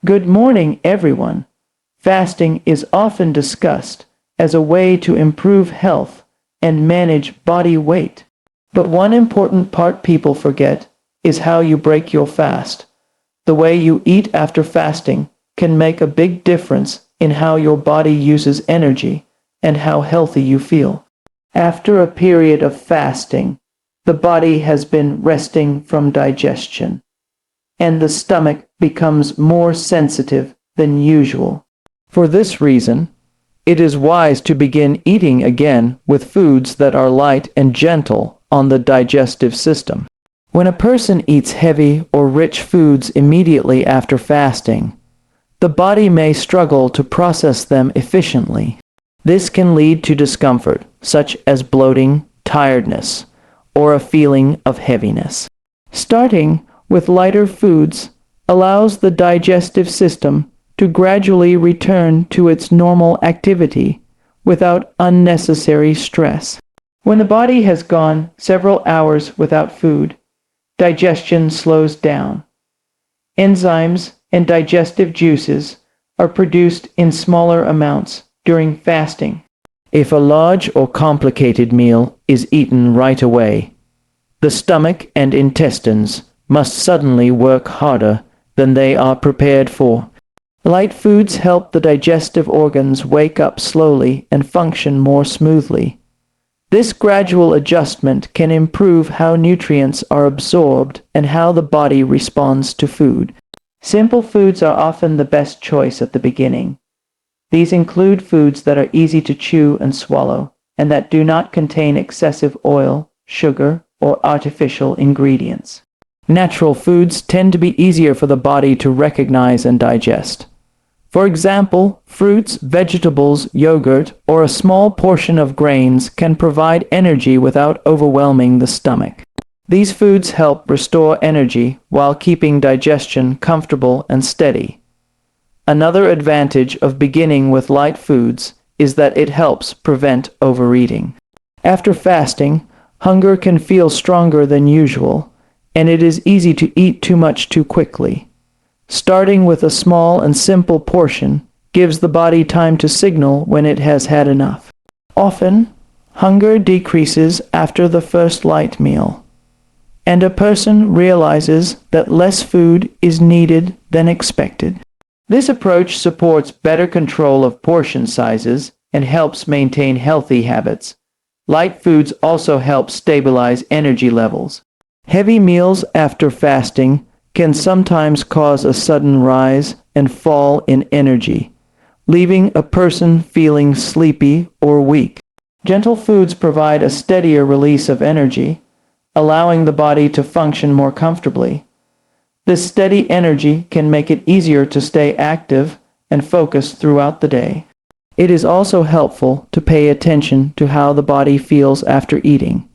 Good morning, everyone. Fasting is often discussed as a way to improve health and manage body weight. But one important part people forget is how you break your fast. The way you eat after fasting can make a big difference in how your body uses energy and how healthy you feel. After a period of fasting, the body has been resting from digestion, and the stomach becomes more sensitive than usual. For this reason, it is wise to begin eating again with foods that are light and gentle on the digestive system. When a person eats heavy or rich foods immediately after fasting, the body may struggle to process them efficiently. This can lead to discomfort, such as bloating, tiredness, or a feeling of heaviness. Starting with lighter foods allows the digestive system to gradually return to its normal activity without unnecessary stress. When the body has gone several hours without food, digestion slows down. Enzymes and digestive juices are produced in smaller amounts during fasting. If a large or complicated meal is eaten right away, the stomach and intestines must suddenly work harder than they are prepared for. Light foods help the digestive organs wake up slowly and function more smoothly. This gradual adjustment can improve how nutrients are absorbed and how the body responds to food. Simple foods are often the best choice at the beginning. These include foods that are easy to chew and swallow, and that do not contain excessive oil, sugar, or artificial ingredients. Natural foods tend to be easier for the body to recognize and digest. For example, fruits, vegetables, yogurt, or a small portion of grains can provide energy without overwhelming the stomach. These foods help restore energy while keeping digestion comfortable and steady. Another advantage of beginning with light foods is that it helps prevent overeating. After fasting, hunger can feel stronger than usual, and it is easy to eat too much too quickly. Starting with a small and simple portion gives the body time to signal when it has had enough. Often, hunger decreases after the first light meal, and a person realizes that less food is needed than expected. This approach supports better control of portion sizes and helps maintain healthy habits. Light foods also help stabilize energy levels. Heavy meals after fasting can sometimes cause a sudden rise and fall in energy, leaving a person feeling sleepy or weak. Gentle foods provide a steadier release of energy, allowing the body to function more comfortably. This steady energy can make it easier to stay active and focused throughout the day. It is also helpful to pay attention to how the body feels after eating.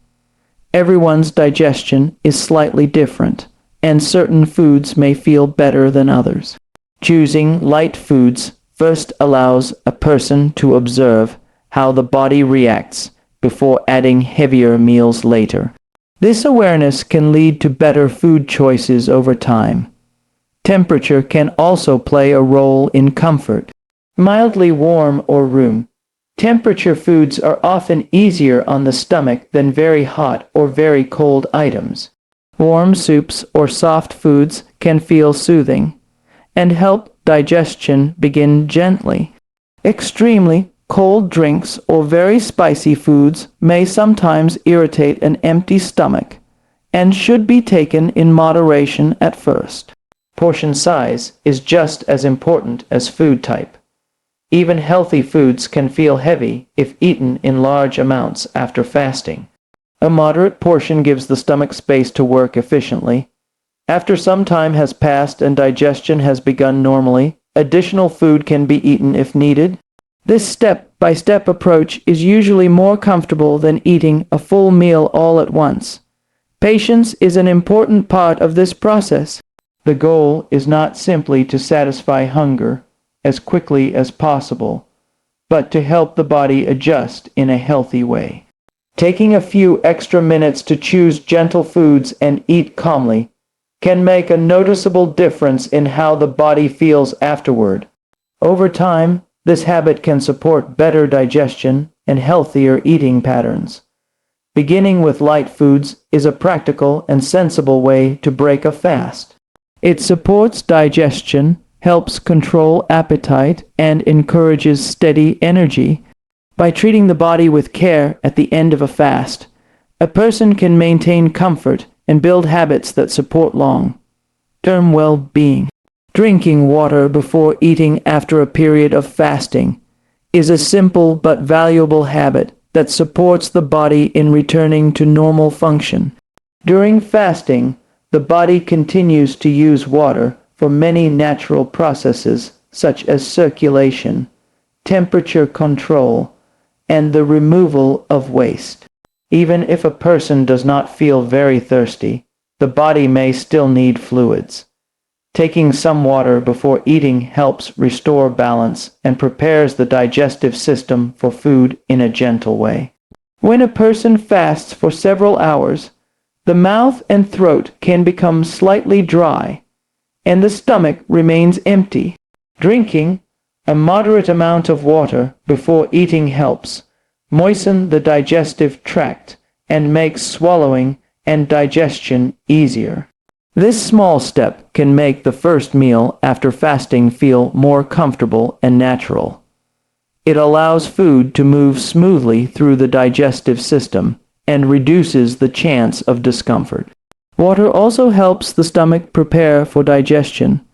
Everyone's digestion is slightly different, and certain foods may feel better than others. Choosing light foods first allows a person to observe how the body reacts before adding heavier meals later. This awareness can lead to better food choices over time. Temperature can also play a role in comfort. Mildly warm or room temperature foods are often easier on the stomach than very hot or very cold items. Warm soups or soft foods can feel soothing and help digestion begin gently. Extremely cold drinks or very spicy foods may sometimes irritate an empty stomach and should be taken in moderation at first. Portion size is just as important as food type. Even healthy foods can feel heavy if eaten in large amounts after fasting. A moderate portion gives the stomach space to work efficiently. After some time has passed and digestion has begun normally, additional food can be eaten if needed. This step-by-step approach is usually more comfortable than eating a full meal all at once. Patience is an important part of this process. The goal is not simply to satisfy hunger as quickly as possible, but to help the body adjust in a healthy way. Taking a few extra minutes to choose gentle foods and eat calmly can make a noticeable difference in how the body feels afterward. Over time, this habit can support better digestion and healthier eating patterns. Beginning with light foods is a practical and sensible way to break a fast. It supports digestion, helps control appetite, and encourages steady energy. By treating the body with care at the end of a fast, a person can maintain comfort and build habits that support long-term well-being. Drinking water before eating after a period of fasting is a simple but valuable habit that supports the body in returning to normal function. During fasting, the body continues to use water for many natural processes such as circulation, temperature control, and the removal of waste. Even if a person does not feel very thirsty, the body may still need fluids. Taking some water before eating helps restore balance and prepares the digestive system for food in a gentle way. When a person fasts for several hours, the mouth and throat can become slightly dry, and the stomach remains empty. Drinking a moderate amount of water before eating helps moisten the digestive tract and makes swallowing and digestion easier. This small step can make the first meal after fasting feel more comfortable and natural. It allows food to move smoothly through the digestive system and reduces the chance of discomfort. Water also helps the stomach prepare for digestion.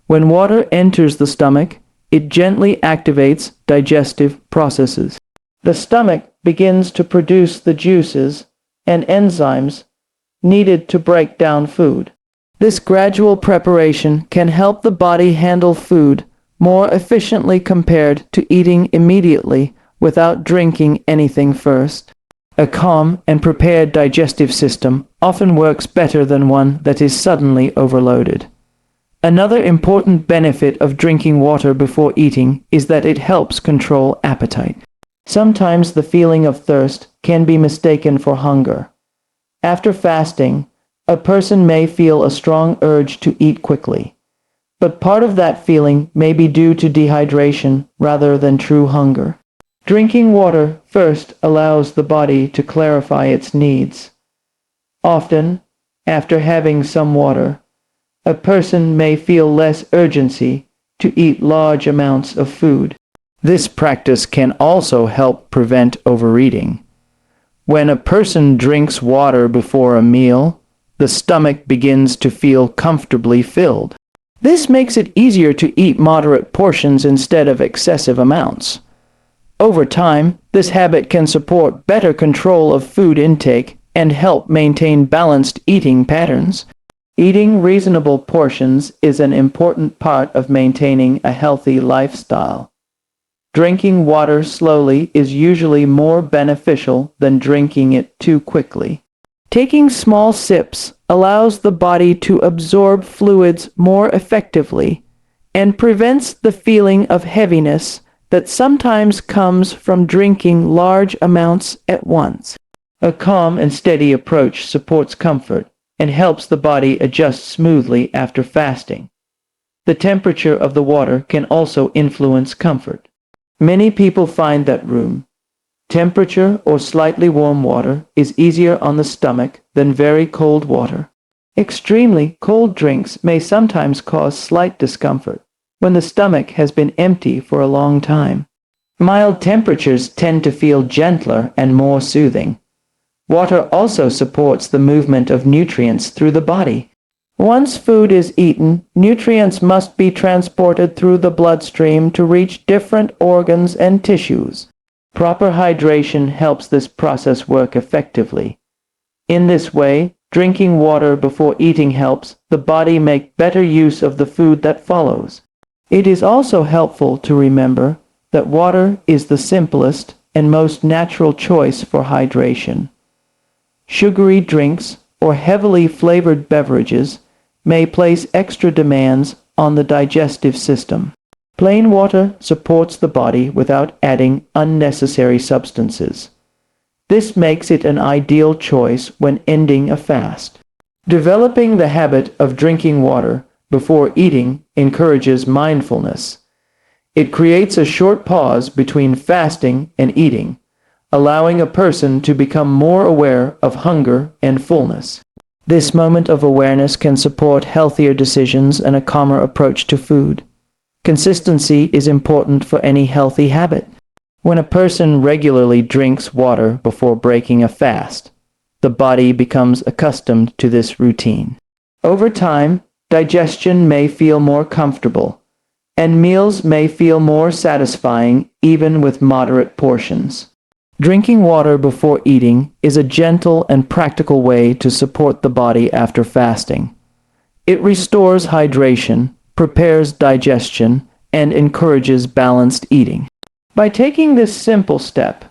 When water enters the stomach, it gently activates digestive processes. The stomach begins to produce the juices and enzymes needed to break down food. This gradual preparation can help the body handle food more efficiently compared to eating immediately without drinking anything first. A calm and prepared digestive system often works better than one that is suddenly overloaded. Another important benefit of drinking water before eating is that it helps control appetite. Sometimes the feeling of thirst can be mistaken for hunger. After fasting, a person may feel a strong urge to eat quickly, but part of that feeling may be due to dehydration rather than true hunger. Drinking water first allows the body to clarify its needs. Often, after having some water, a person may feel less urgency to eat large amounts of food. This practice can also help prevent overeating. When a person drinks water before a meal, the stomach begins to feel comfortably filled. This makes it easier to eat moderate portions instead of excessive amounts. Over time, this habit can support better control of food intake and help maintain balanced eating patterns. Eating reasonable portions is an important part of maintaining a healthy lifestyle. Drinking water slowly is usually more beneficial than drinking it too quickly. Taking small sips allows the body to absorb fluids more effectively and prevents the feeling of heaviness that sometimes comes from drinking large amounts at once. A calm and steady approach supports comfort and helps the body adjust smoothly after fasting. The temperature of the water can also influence comfort. Many people find that room temperature or slightly warm water is easier on the stomach than very cold water. Extremely cold drinks may sometimes cause slight discomfort when the stomach has been empty for a long time. Mild temperatures tend to feel gentler and more soothing. Water also supports the movement of nutrients through the body. Once food is eaten, nutrients must be transported through the bloodstream to reach different organs and tissues. Proper hydration helps this process work effectively. In this way, drinking water before eating helps the body make better use of the food that follows. It is also helpful to remember that water is the simplest and most natural choice for hydration. Sugary drinks or heavily flavored beverages may place extra demands on the digestive system. Plain water supports the body without adding unnecessary substances. This makes it an ideal choice when ending a fast. Developing the habit of drinking water before eating encourages mindfulness. It creates a short pause between fasting and eating, allowing a person to become more aware of hunger and fullness. This moment of awareness can support healthier decisions and a calmer approach to food. Consistency is important for any healthy habit. When a person regularly drinks water before breaking a fast, the body becomes accustomed to this routine. Over time, digestion may feel more comfortable, and meals may feel more satisfying even with moderate portions. Drinking water before eating is a gentle and practical way to support the body after fasting. It restores hydration, prepares digestion, and encourages balanced eating. By taking this simple step,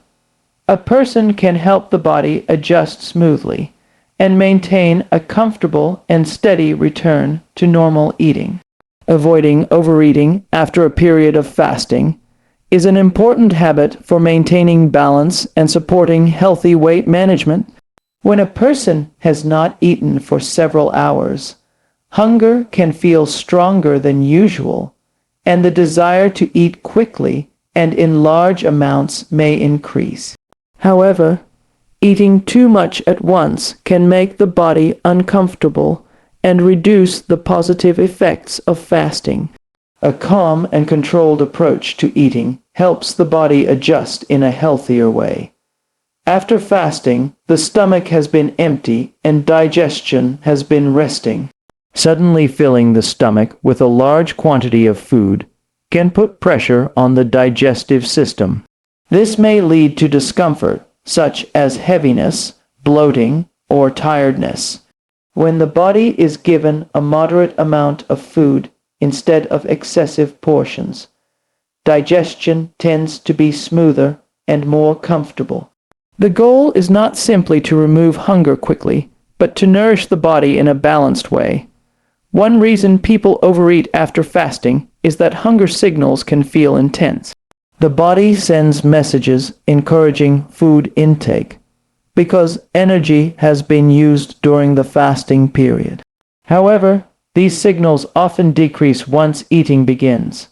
a person can help the body adjust smoothly and maintain a comfortable and steady return to normal eating. Avoiding overeating after a period of fasting is an important habit for maintaining balance and supporting healthy weight management. When a person has not eaten for several hours, hunger can feel stronger than usual, and the desire to eat quickly and in large amounts may increase. However, eating too much at once can make the body uncomfortable and reduce the positive effects of fasting. A calm and controlled approach to eating helps the body adjust in a healthier way. After fasting, the stomach has been empty and digestion has been resting. Suddenly filling the stomach with a large quantity of food can put pressure on the digestive system. This may lead to discomfort, such as heaviness, bloating, or tiredness. When the body is given a moderate amount of food instead of excessive portions, digestion tends to be smoother and more comfortable. The goal is not simply to remove hunger quickly, but to nourish the body in a balanced way. One reason people overeat after fasting is that hunger signals can feel intense. The body sends messages encouraging food intake because energy has been used during the fasting period. However, these signals often decrease once eating begins.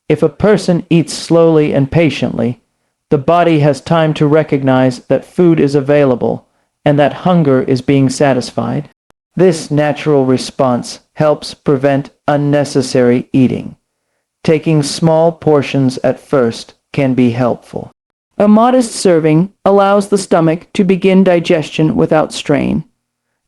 If a person eats slowly and patiently, the body has time to recognize that food is available and that hunger is being satisfied. This natural response helps prevent unnecessary eating. Taking small portions at first can be helpful. A modest serving allows the stomach to begin digestion without strain.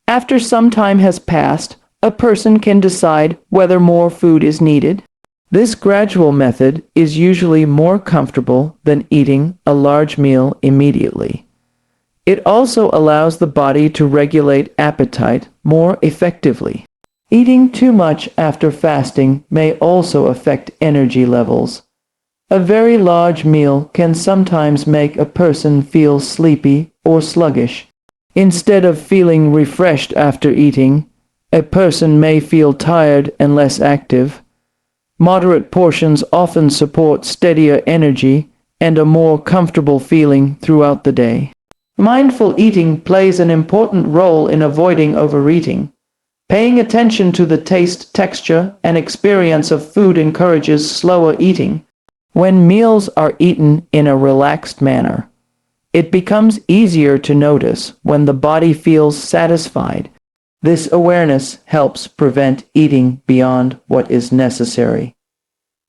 After some time has passed, a person can decide whether more food is needed. This gradual method is usually more comfortable than eating a large meal immediately. It also allows the body to regulate appetite more effectively. Eating too much after fasting may also affect energy levels. A very large meal can sometimes make a person feel sleepy or sluggish. Instead of feeling refreshed after eating, a person may feel tired and less active. Moderate portions often support steadier energy and a more comfortable feeling throughout the day. Mindful eating plays an important role in avoiding overeating. Paying attention to the taste, texture, and experience of food encourages slower eating. When meals are eaten in a relaxed manner, it becomes easier to notice when the body feels satisfied. This awareness helps prevent eating beyond what is necessary.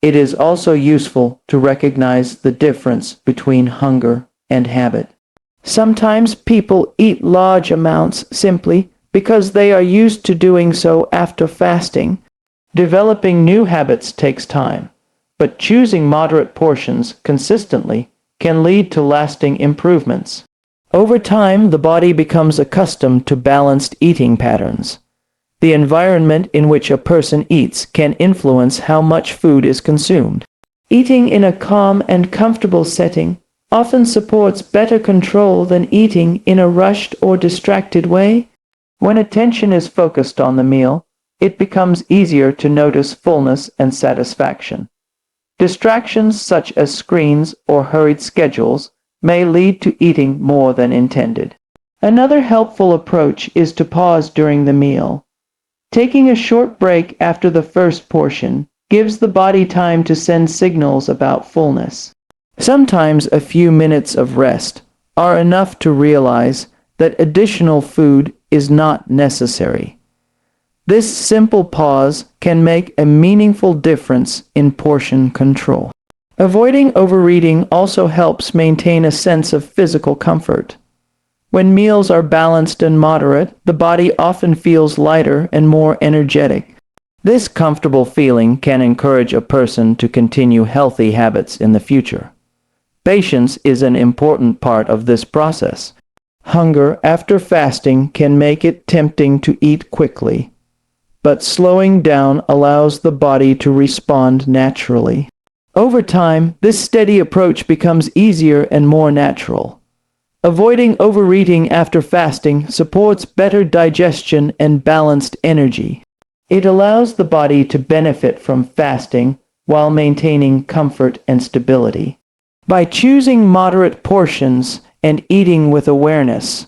It is also useful to recognize the difference between hunger and habit. Sometimes people eat large amounts simply because they are used to doing so after fasting. Developing new habits takes time, but choosing moderate portions consistently can lead to lasting improvements. Over time, the body becomes accustomed to balanced eating patterns. The environment in which a person eats can influence how much food is consumed. Eating in a calm and comfortable setting often supports better control than eating in a rushed or distracted way. When attention is focused on the meal, it becomes easier to notice fullness and satisfaction. Distractions such as screens or hurried schedules may lead to eating more than intended. Another helpful approach is to pause during the meal. Taking a short break after the first portion gives the body time to send signals about fullness. Sometimes a few minutes of rest are enough to realize that additional food is not necessary. This simple pause can make a meaningful difference in portion control. Avoiding overeating also helps maintain a sense of physical comfort. When meals are balanced and moderate, the body often feels lighter and more energetic. This comfortable feeling can encourage a person to continue healthy habits in the future. Patience is an important part of this process. Hunger after fasting can make it tempting to eat quickly, but slowing down allows the body to respond naturally. Over time, this steady approach becomes easier and more natural. Avoiding overeating after fasting supports better digestion and balanced energy. It allows the body to benefit from fasting while maintaining comfort and stability. By choosing moderate portions and eating with awareness,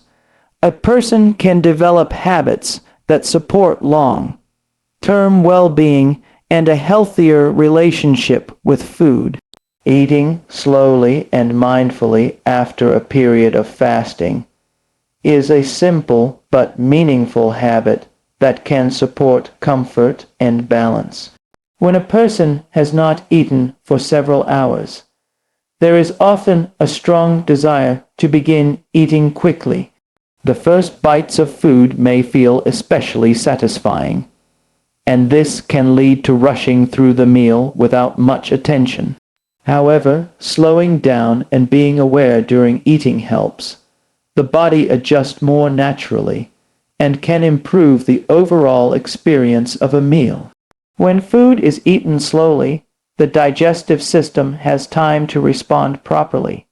a person can develop habits that support long-term well-being and a healthier relationship with food. Eating slowly and mindfully after a period of fasting is a simple but meaningful habit that can support comfort and balance. When a person has not eaten for several hours, there is often a strong desire to begin eating quickly. The first bites of food may feel especially satisfying, and this can lead to rushing through the meal without much attention. However, slowing down and being aware during eating helps the body adjust more naturally and can improve the overall experience of a meal. When food is eaten slowly, the digestive system has time to respond properly.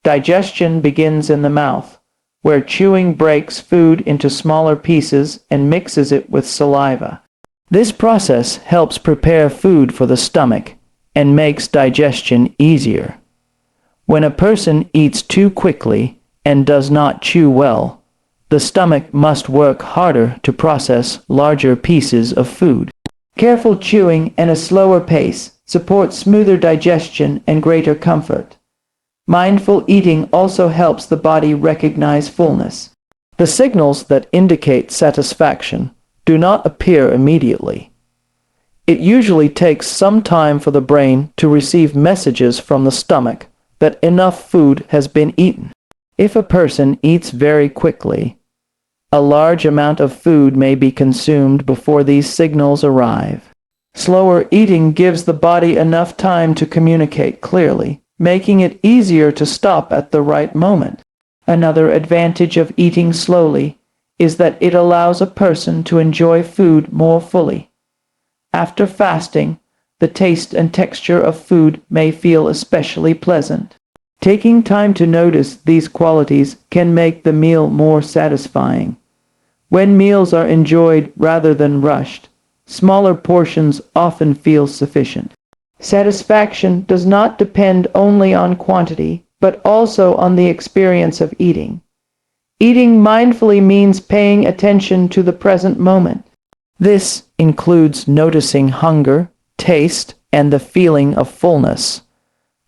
Digestion begins in the mouth, where chewing breaks food into smaller pieces and mixes it with saliva. This process helps prepare food for the stomach and makes digestion easier. When a person eats too quickly and does not chew well, the stomach must work harder to process larger pieces of food. Careful chewing and a slower pace support smoother digestion and greater comfort. Mindful eating also helps the body recognize fullness. The signals that indicate satisfaction do not appear immediately. It usually takes some time for the brain to receive messages from the stomach that enough food has been eaten. If a person eats very quickly, a large amount of food may be consumed before these signals arrive. Slower eating gives the body enough time to communicate clearly, making it easier to stop at the right moment. Another advantage of eating slowly is that it allows a person to enjoy food more fully. After fasting, the taste and texture of food may feel especially pleasant. Taking time to notice these qualities can make the meal more satisfying. When meals are enjoyed rather than rushed, smaller portions often feel sufficient. Satisfaction does not depend only on quantity, but also on the experience of eating. Eating mindfully means paying attention to the present moment. This includes noticing hunger, taste, and the feeling of fullness.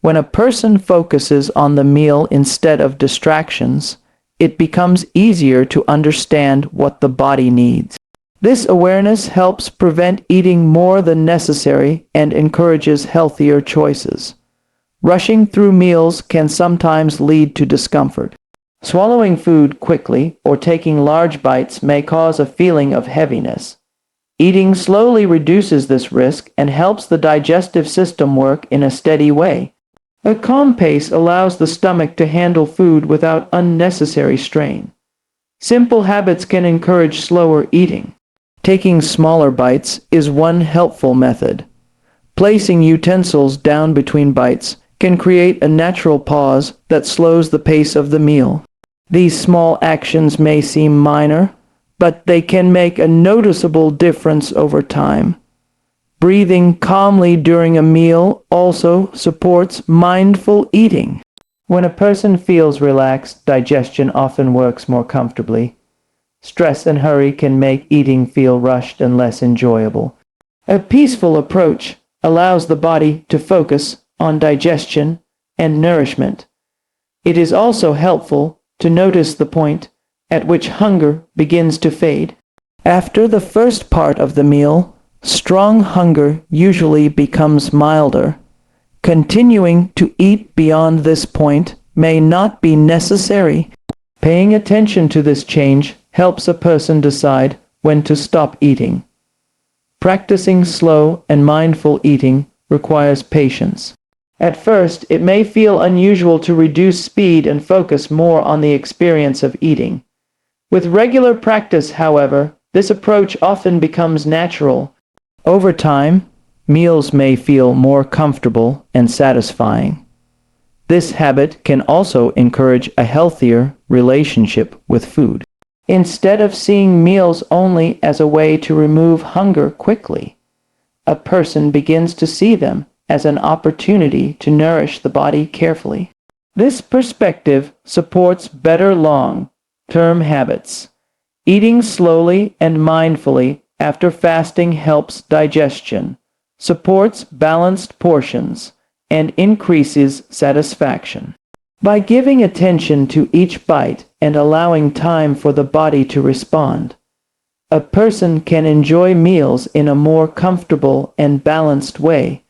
When a person focuses on the meal instead of distractions, it becomes easier to understand what the body needs. This awareness helps prevent eating more than necessary and encourages healthier choices. Rushing through meals can sometimes lead to discomfort. Swallowing food quickly or taking large bites may cause a feeling of heaviness. Eating slowly reduces this risk and helps the digestive system work in a steady way. A calm pace allows the stomach to handle food without unnecessary strain. Simple habits can encourage slower eating. Taking smaller bites is one helpful method. Placing utensils down between bites can create a natural pause that slows the pace of the meal. These small actions may seem minor, but they can make a noticeable difference over time. Breathing calmly during a meal also supports mindful eating. When a person feels relaxed, digestion often works more comfortably. Stress and hurry can make eating feel rushed and less enjoyable. A peaceful approach allows the body to focus on digestion and nourishment. It is also helpful to notice the point at which hunger begins to fade. After the first part of the meal, strong hunger usually becomes milder. Continuing to eat beyond this point may not be necessary. Paying attention to this change helps a person decide when to stop eating. Practicing slow and mindful eating requires patience. At first, it may feel unusual to reduce speed and focus more on the experience of eating. With regular practice, however, this approach often becomes natural. Over time, meals may feel more comfortable and satisfying. This habit can also encourage a healthier relationship with food. Instead of seeing meals only as a way to remove hunger quickly, a person begins to see them as an opportunity to nourish the body carefully. This perspective supports better long-term habits. Eating slowly and mindfully after fasting helps digestion, supports balanced portions, and increases satisfaction. By giving attention to each bite and allowing time for the body to respond, a person can enjoy meals in a more comfortable and balanced way.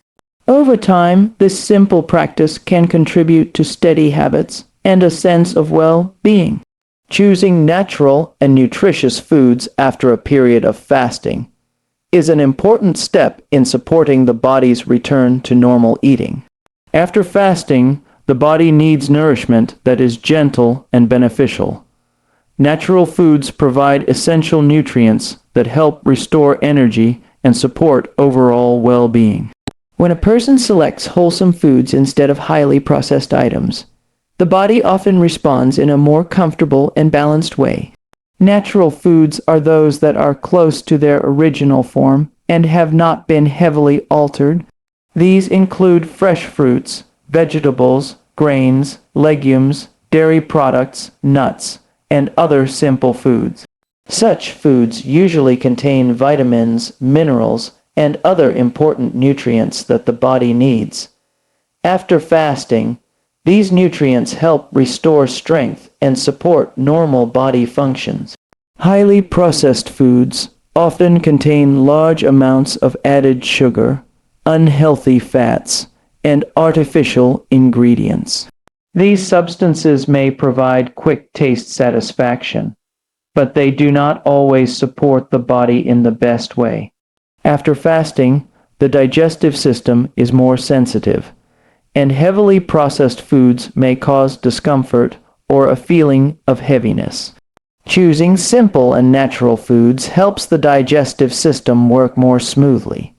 Over time, this simple practice can contribute to steady habits and a sense of well-being. Choosing natural and nutritious foods after a period of fasting is an important step in supporting the body's return to normal eating. After fasting, the body needs nourishment that is gentle and beneficial. Natural foods provide essential nutrients that help restore energy and support overall well-being. When a person selects wholesome foods instead of highly processed items, the body often responds in a more comfortable and balanced way. Natural foods are those that are close to their original form and have not been heavily altered. These include fresh fruits, vegetables, grains, legumes, dairy products, nuts, and other simple foods. Such foods usually contain vitamins, minerals, and other important nutrients that the body needs. After fasting, these nutrients help restore strength and support normal body functions. Highly processed foods often contain large amounts of added sugar, unhealthy fats, and artificial ingredients. These substances may provide quick taste satisfaction, but they do not always support the body in the best way. After fasting, the digestive system is more sensitive, and heavily processed foods may cause discomfort or a feeling of heaviness. Choosing simple and natural foods helps the digestive system work more smoothly.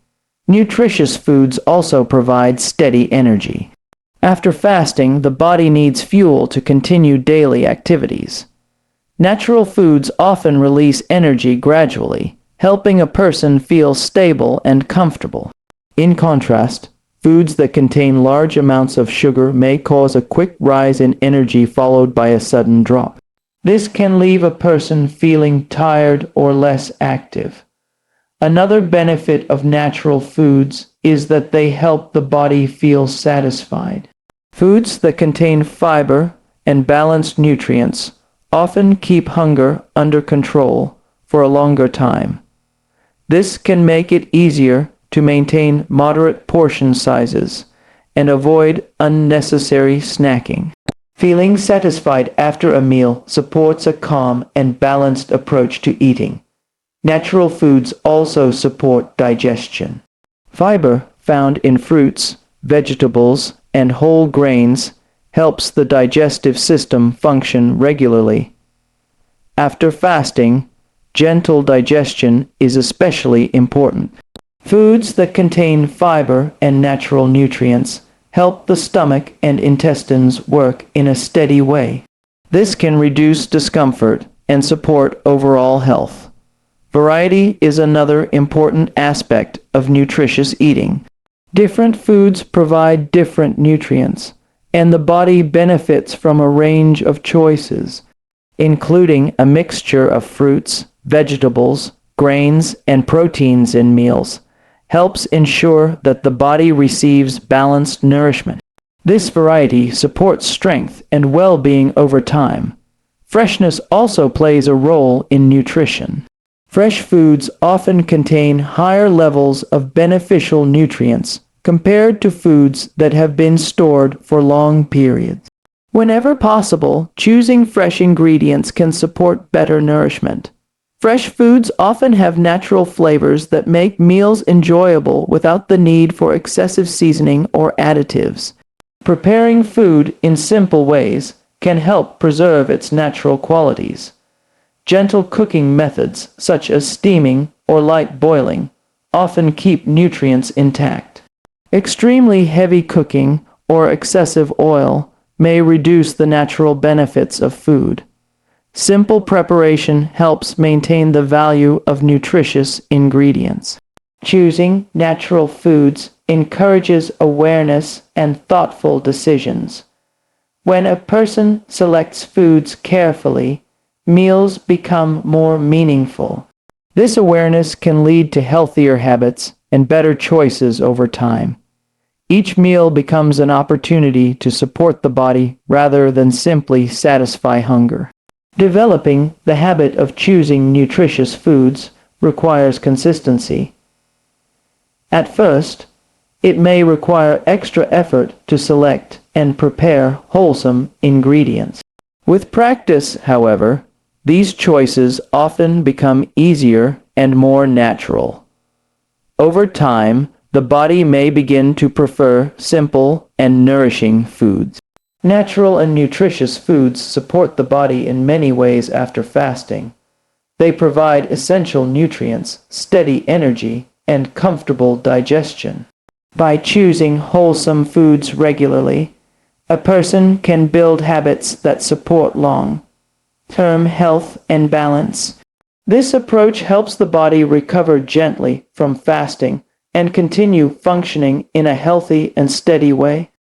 Nutritious foods also provide steady energy. After fasting, the body needs fuel to continue daily activities. Natural foods often release energy gradually, helping a person feel stable and comfortable. In contrast, foods that contain large amounts of sugar may cause a quick rise in energy followed by a sudden drop. This can leave a person feeling tired or less active. Another benefit of natural foods is that they help the body feel satisfied. Foods that contain fiber and balanced nutrients often keep hunger under control for a longer time. This can make it easier to maintain moderate portion sizes and avoid unnecessary snacking. Feeling satisfied after a meal supports a calm and balanced approach to eating. Natural foods also support digestion. Fiber found in fruits, vegetables, and whole grains helps the digestive system function regularly. After fasting, gentle digestion is especially important. Foods that contain fiber and natural nutrients help the stomach and intestines work in a steady way. This can reduce discomfort and support overall health. Variety is another important aspect of nutritious eating. Different foods provide different nutrients, and the body benefits from a range of choices, including a mixture of fruits, vegetables, grains, and proteins in meals, helps ensure that the body receives balanced nourishment. This variety supports strength and well-being over time. Freshness also plays a role in nutrition. Fresh foods often contain higher levels of beneficial nutrients compared to foods that have been stored for long periods. Whenever possible, choosing fresh ingredients can support better nourishment. Fresh foods often have natural flavors that make meals enjoyable without the need for excessive seasoning or additives. Preparing food in simple ways can help preserve its natural qualities. Gentle cooking methods, such as steaming or light boiling, often keep nutrients intact. Extremely heavy cooking or excessive oil may reduce the natural benefits of food. Simple preparation helps maintain the value of nutritious ingredients. Choosing natural foods encourages awareness and thoughtful decisions. When a person selects foods carefully, meals become more meaningful. This awareness can lead to healthier habits and better choices over time. Each meal becomes an opportunity to support the body rather than simply satisfy hunger. Developing the habit of choosing nutritious foods requires consistency. At first, it may require extra effort to select and prepare wholesome ingredients. With practice, however, these choices often become easier and more natural. Over time, the body may begin to prefer simple and nourishing foods. Natural and nutritious foods support the body in many ways after fasting. They provide essential nutrients, steady energy, and comfortable digestion. By choosing wholesome foods regularly, a person can build habits that support long-term health and balance. This approach helps the body recover gently from fasting and continue functioning in a healthy and steady way.